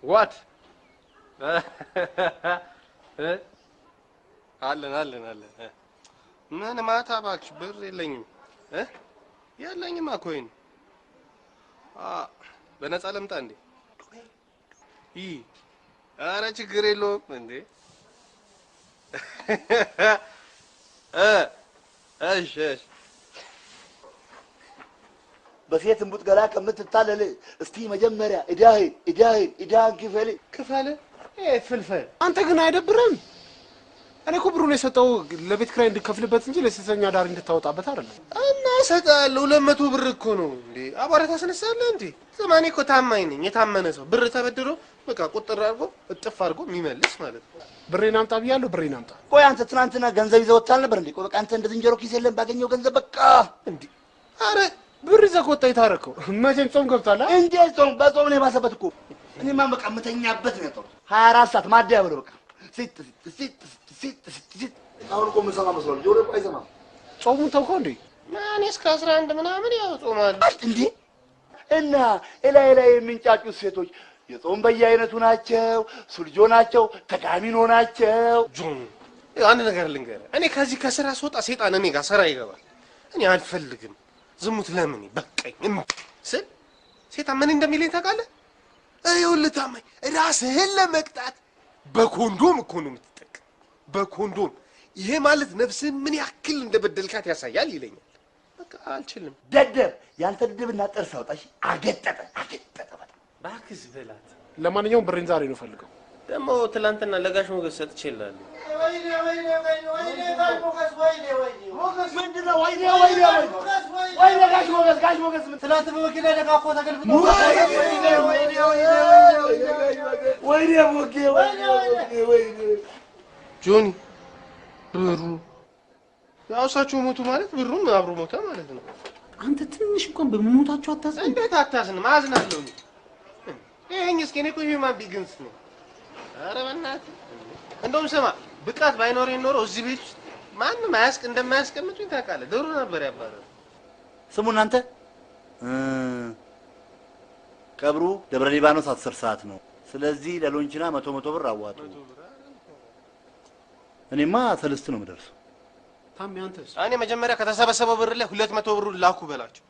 What? አለን ምን ማታ እባክሽ ብር የለኝም የለኝማ ኮይን በነፃ ለምጣ እንዴ ኧረ ችግር የለውም እንዴ እሺ በሴት እንቡጥ ገላ ከምትታለል እስቲ መጀመሪያ እዳህን ክፈል ፍልፈል አንተ ግን አይደብርም እኔ እኮ ብሩን የሰጠው ለቤት ክራይ እንድከፍልበት እንጂ ለሴተኛ ዳር እንድታወጣበት አይደለም እና ሰጣለሁ 200 ብር እኮ ነው እንዴ አባራ ታስነሳለህ እንዴ ዘማኔ እኮ ታማኝ ነኝ የታመነ ሰው ብር ተበድሮ በቃ ቁጥር አድርጎ እጥፍ አድርጎ የሚመልስ ማለት ነው ብሬን አምጣ ብያለሁ ብሬን አምጣ ቆይ አንተ ትናንትና ገንዘብ ይዘህ ወጣል ነበር እንዴ ቆይ በቃ አንተ እንደ ዝንጀሮ ኪስ የለም ባገኘው ገንዘብ በቃ እንዴ አረ ብር ይዘህ ወጣ ይታረከው መቼም ጾም ገብቷል እንዴ ጾም በጾም ነው የባሰበት እኮ እኔማ በቃ መተኛበት ነው ያጣው 24 ሰዓት ማደያ ብለው በቃ ሲት አሁን እኮ ምሰማ መስሏል ጆሮ አይሰማም ጾሙን ተውከው እንዴ ማን እስከ 11 ምናምን ያው ጾማል እንዴ እና ላይ የሚንጫጩት ሴቶች የጾም በየአይነቱ ናቸው ሱልጆ ናቸው ተጋሚኖ ናቸው ጆን አንድ ነገር ልንገርህ እኔ ከዚህ ከስራ ስወጣ ሴጣን እኔ ጋር ስራ ይገባል እኔ አልፈልግም ዝሙት ለምን በቃኝ ስል ሴጣን ምን እንደሚለኝ ታውቃለህ ይኸውልህ ታማኝ ራስህን ለመቅጣት በኮንዶም እኮ ነው የምትጠቀም በኮንዶም ይሄ ማለት ነፍስህን ምን ያክል እንደበደልካት ያሳያል ይለኛል በቃ አልችልም ደደብ ያንተ ድድብና ጥርስ አውጣሽ አገጠጠ ባክስ በላት ለማንኛውም ብሬን ዛሬ ነው ፈልገው ደግሞ ትላንትና ለጋሽ ሞገስ ሰጥቼልሃለሁ ወይኔ ጋሽ ሞገስ ምንድነው ጋሽ ሞገስ ትላንት በመኪና ደጋፎ ተገልብጦ ወይኔ ሞጌ ጆኒ ብሩ ያውሳችሁ ሞቱ ማለት ብሩም አብሮ ሞተ ማለት ነው አንተ ትንሽ እንኳን በመሞታችሁ አታዝን እንዴት አታዝንም አዝናለሁ ይሄን እስኪ እኔ እኮ ሂውማን ቢግንስ ነው ኧረ በእናትህ እንደውም ስማ ብቃት ባይኖረኝ ኖሮ እዚህ ቤት ማንም እንደማያስቀምጡኝ ታውቃለህ ድሮ ነበር ያባረው ስሙ እናንተ ቀብሩ ደብረ ሊባኖስ 10 ሰዓት ነው ስለዚህ ለሎንቺና 100 ብር አዋጡ እኔማ ሰለስት ነው የምደርሰው ታም ያንተስ እኔ መጀመሪያ ከተሰበሰበው ብር ላይ 200 ብሩን ላኩ በላቸው